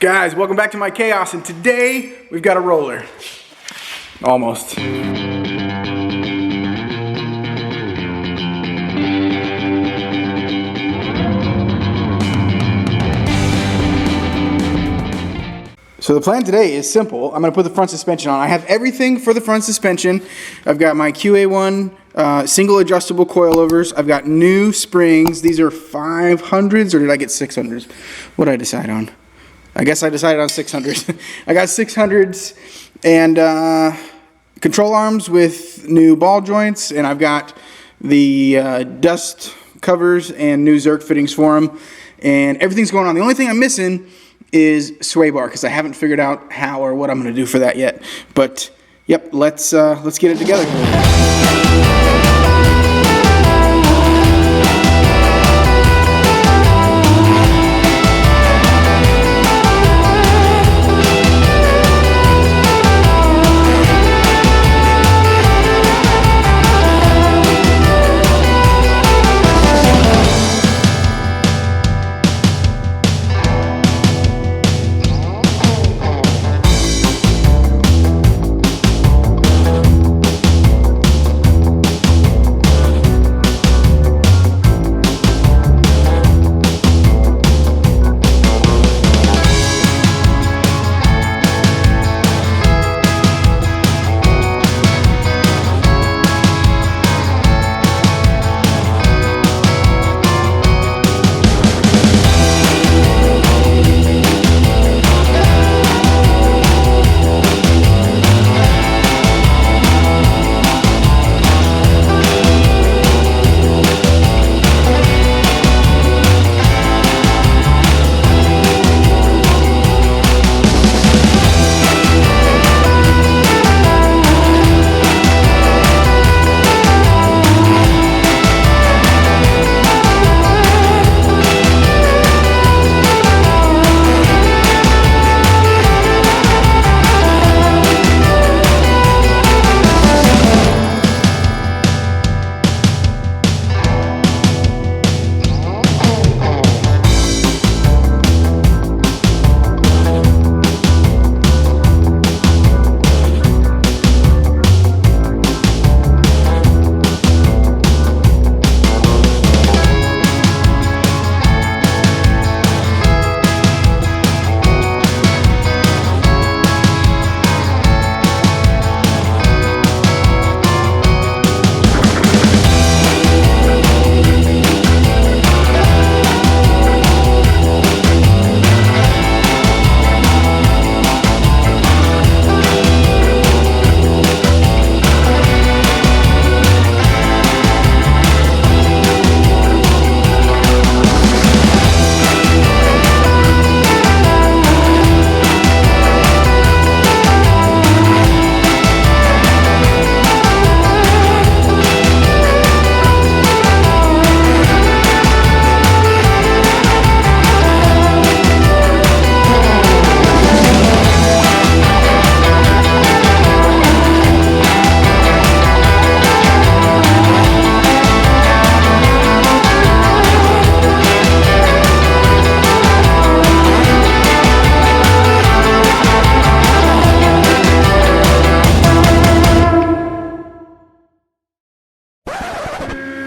Guys, welcome back to my chaos, and today we've got a roller. Almost. So the plan today is simple. I'm going to put the front suspension on. I have everything for the front suspension. I've got my QA1 single adjustable coilovers. I've got new springs. These are 500s, or did I get 600s? What did I decide on? I guess I decided on 600s. I got 600s and control arms with new ball joints, and I've got the dust covers and new Zerk fittings for them, and everything's going on. The only thing I'm missing is sway bar, because I haven't figured out how or what I'm going to do for that yet. But yep, let's get it together.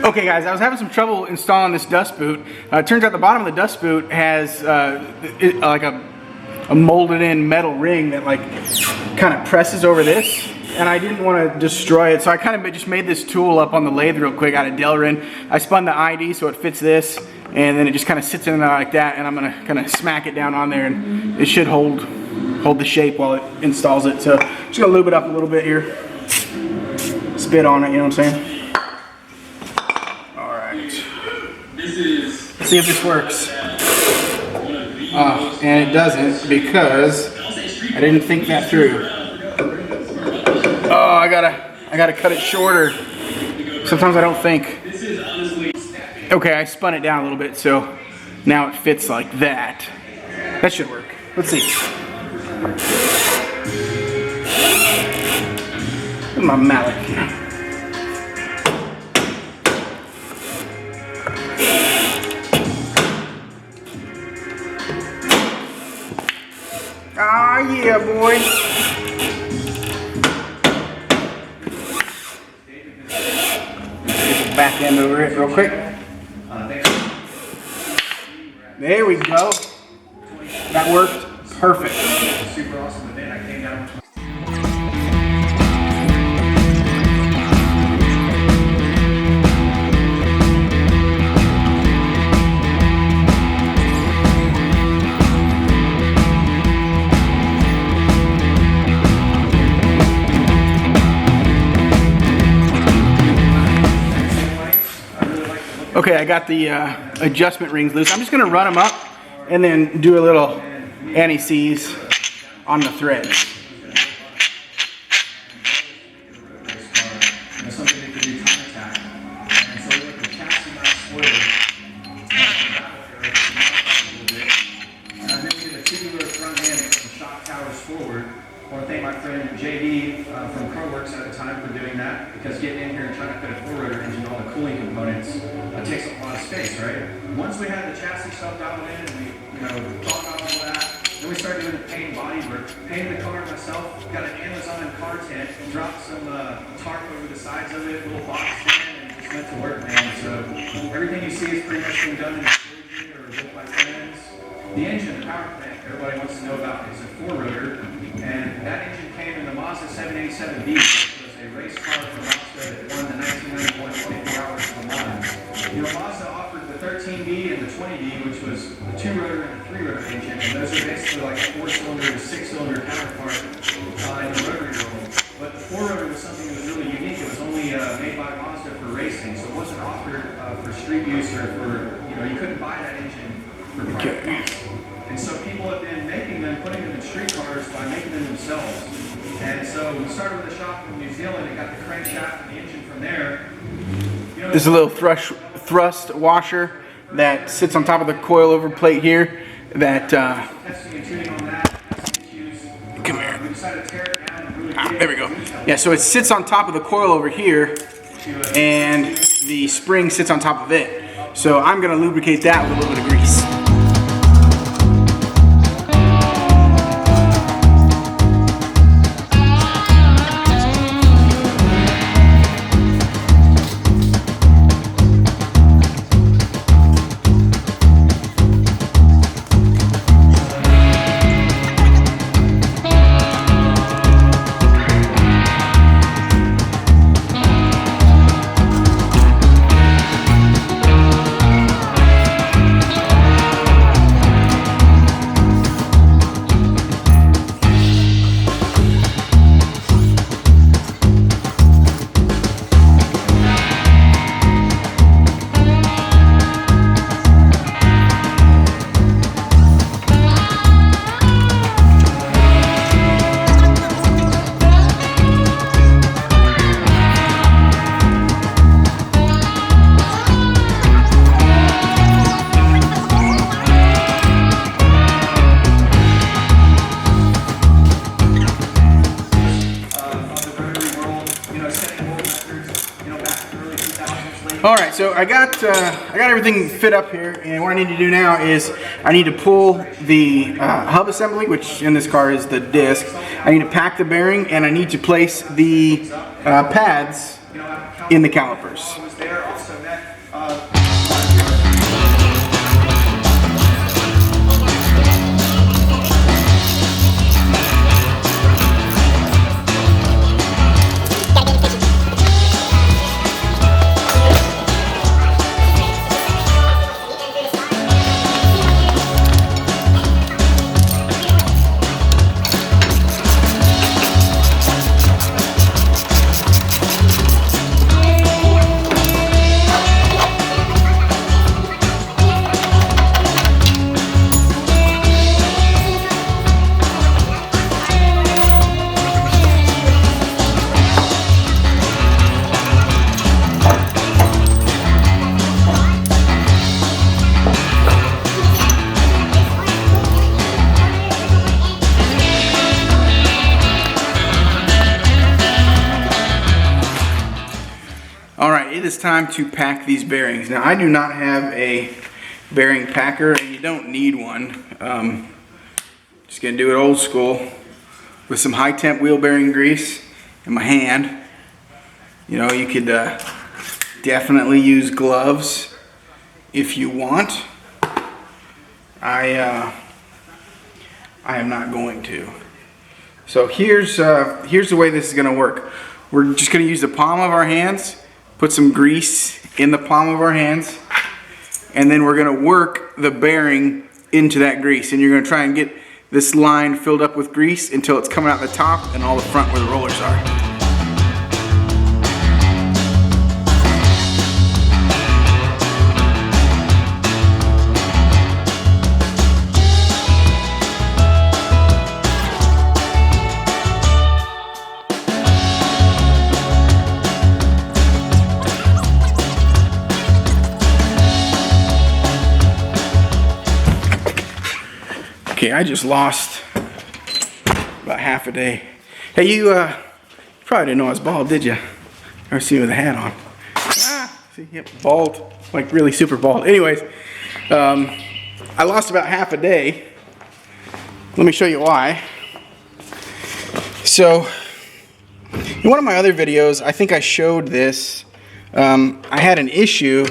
Okay guys, I was having some trouble installing this dust boot. It turns out the bottom of the dust boot has like a molded in metal ring that like kind of presses over this, and I didn't want to destroy it, so I kind of just made this tool up on the lathe real quick out of Delrin. I spun the ID so it fits this, and then it just kind of sits in there like that, and I'm going to kind of smack it down on there, and it should hold the shape while it installs it. So I'm just going to lube it up a little bit here. Spit on it, you know what I'm saying? Let's see if this works. And it doesn't, because I didn't think that through. Oh, I gotta cut it shorter. Sometimes I don't think. Okay, I spun it down a little bit, so now it fits like that. That should work. Let's see. My mallet. Ah, yeah, boy. Back end over it real quick. There we go. That worked perfect. Super awesome event. I came down. Okay, I got the adjustment rings loose. I'm just going to run them up and then do a little anti-seize on the threads. I want to thank my friend JD from Coilover at the time for doing that, because getting in here and trying to fit a four-rotor engine, all the cooling components, takes up a lot of space, right? Once we had the chassis stuff dialed in and we, thought about all that, then we started doing the paint and body work. Painted the car myself, got an Amazon car tent, dropped some tarp over the sides of it, little box stand, and just went to work, man. So everything you see is pretty much been done in the studio or built by friends. The engine, the power plant, everybody wants to know about is a four-rotor. And that engine came in the Mazda 787B, which was a race car for Mazda that won the 1991 24 Hours of Le Mans. Mazda offered the 13B and the 20B, which was a two-rotor and a three-rotor engine, and those are basically like a four-cylinder to six-cylinder counterpart in the rotary world. But the four-rotor was something that was really unique. It was only made by Mazda for racing, so it wasn't offered for street use or for, you couldn't buy that engine for private use. And so people have been making them, putting them in street cars by making them themselves. And so we started with a shop in New Zealand and got the crankshaft and the engine from there. There's a little thrust washer that sits on top of the coilover plate here that, testing and tuning on that. Come here. We decided to tear it down and really there we go. Yeah, so it sits on top of the coilover here and the spring sits on top of it. So I'm going to lubricate that with a little bit of grease. Alright, so I got everything fit up here, and what I need to do now is I need to pull the hub assembly, which in this car is the disc. I need to pack the bearing, and I need to place the pads in the calipers. Alright, it is time to pack these bearings. Now I do not have a bearing packer, and you don't need one. Just Just gonna do it old school with some high temp wheel bearing grease in my hand. You know, you could definitely use gloves if you want. I am not going to. So here's the way this is gonna work. We're just gonna use the palm of our hands, put some grease in the palm of our hands, and then we're gonna work the bearing into that grease. And you're gonna try and get this line filled up with grease until it's coming out the top and all the front where the rollers are. Okay, I just lost about half a day. Hey, you probably didn't know I was bald, did you? Or see you with a hat on. Ah, see, yep, bald, like really super bald. Anyways, I lost about half a day. Let me show you why. So, in one of my other videos, I think I showed this. I had an issue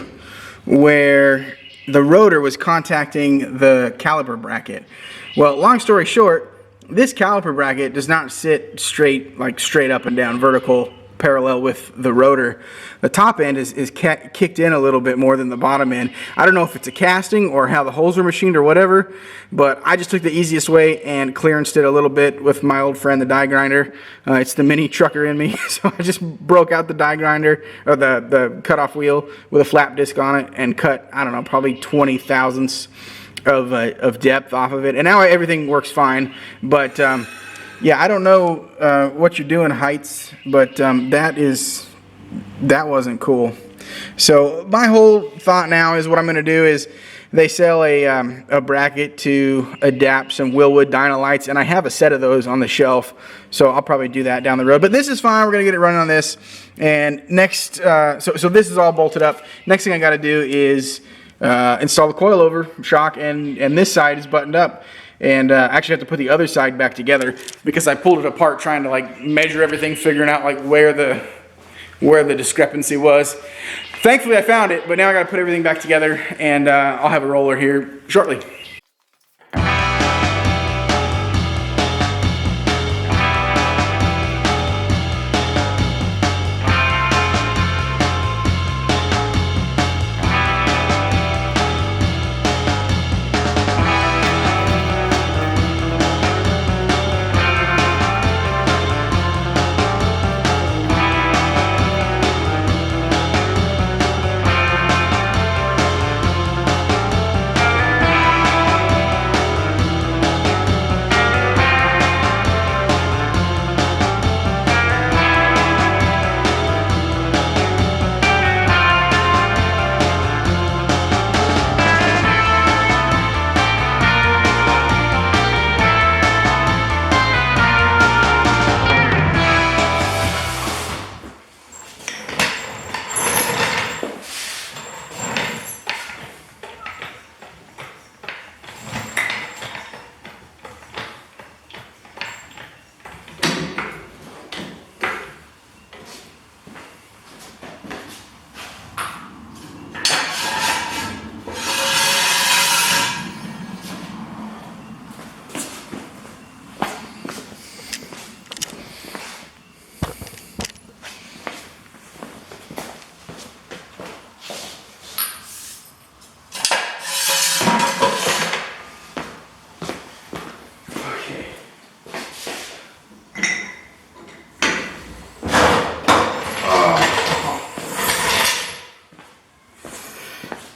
where the rotor was contacting the caliper bracket. Well, long story short, this caliper bracket does not sit straight, like straight up and down, vertical, parallel with the rotor. The top end is kicked in a little bit more than the bottom end. I don't know if it's a casting or how the holes are machined or whatever, but I just took the easiest way and clearanced it a little bit with my old friend, the die grinder. It's the mini trucker in me, so I just broke out the die grinder, or the cutoff wheel with a flap disc on it and cut, I don't know, probably 20 thousandths of depth off of it. And now everything works fine, but yeah, I don't know what you're doing heights, but that wasn't cool. So my whole thought now is what I'm going to do is they sell a bracket to adapt some Wilwood dyno lights, and I have a set of those on the shelf, so I'll probably do that down the road. But this is fine. We're going to get it running on this. And next, so this is all bolted up. Next thing I got to do is install the coilover shock, and this side is buttoned up. And actually have to put the other side back together because I pulled it apart trying to like measure everything, figuring out like where the discrepancy was. Thankfully I found it, but now I got to put everything back together, and I'll have a roller here shortly.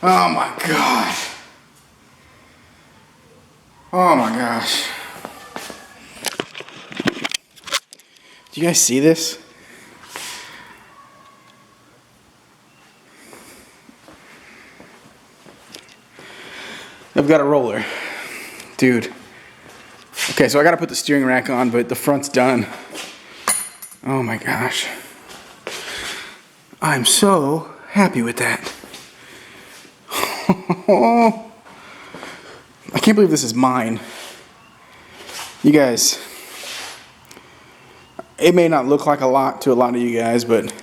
Oh my God. Oh my gosh. Do you guys see this? I've got a roller. Dude. Okay, so I gotta put the steering rack on, but the front's done. Oh my gosh. I'm so happy with that. I can't believe this is mine. You guys, it may not look like a lot to a lot of you guys, but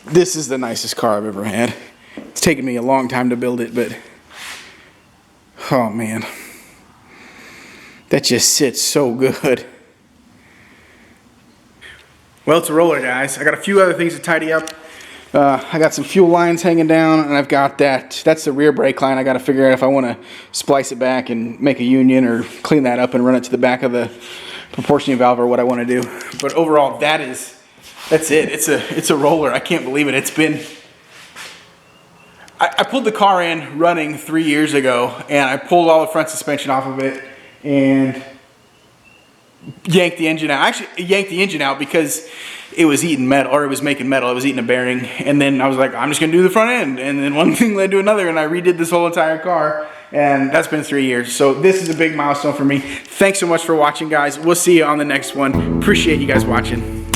this is the nicest car I've ever had. It's taken me a long time to build it, but oh man, that just sits so good. Well, it's a roller, guys. I got a few other things to tidy up. I got some fuel lines hanging down, and I've got that's the rear brake line. I got to figure out if I want to splice it back and make a union or clean that up and run it to the back of the proportioning valve or what I want to do. But overall, that's it. It's a roller. I can't believe it. It's been... I pulled the car in running 3 years ago, and I pulled all the front suspension off of it and yanked the engine out. Actually, yanked the engine out because it was eating metal, or it was making metal. It was eating a bearing. And then I was like, I'm just going to do the front end. And then one thing led to another, and I redid this whole entire car. And that's been 3 years. So this is a big milestone for me. Thanks so much for watching, guys. We'll see you on the next one. Appreciate you guys watching.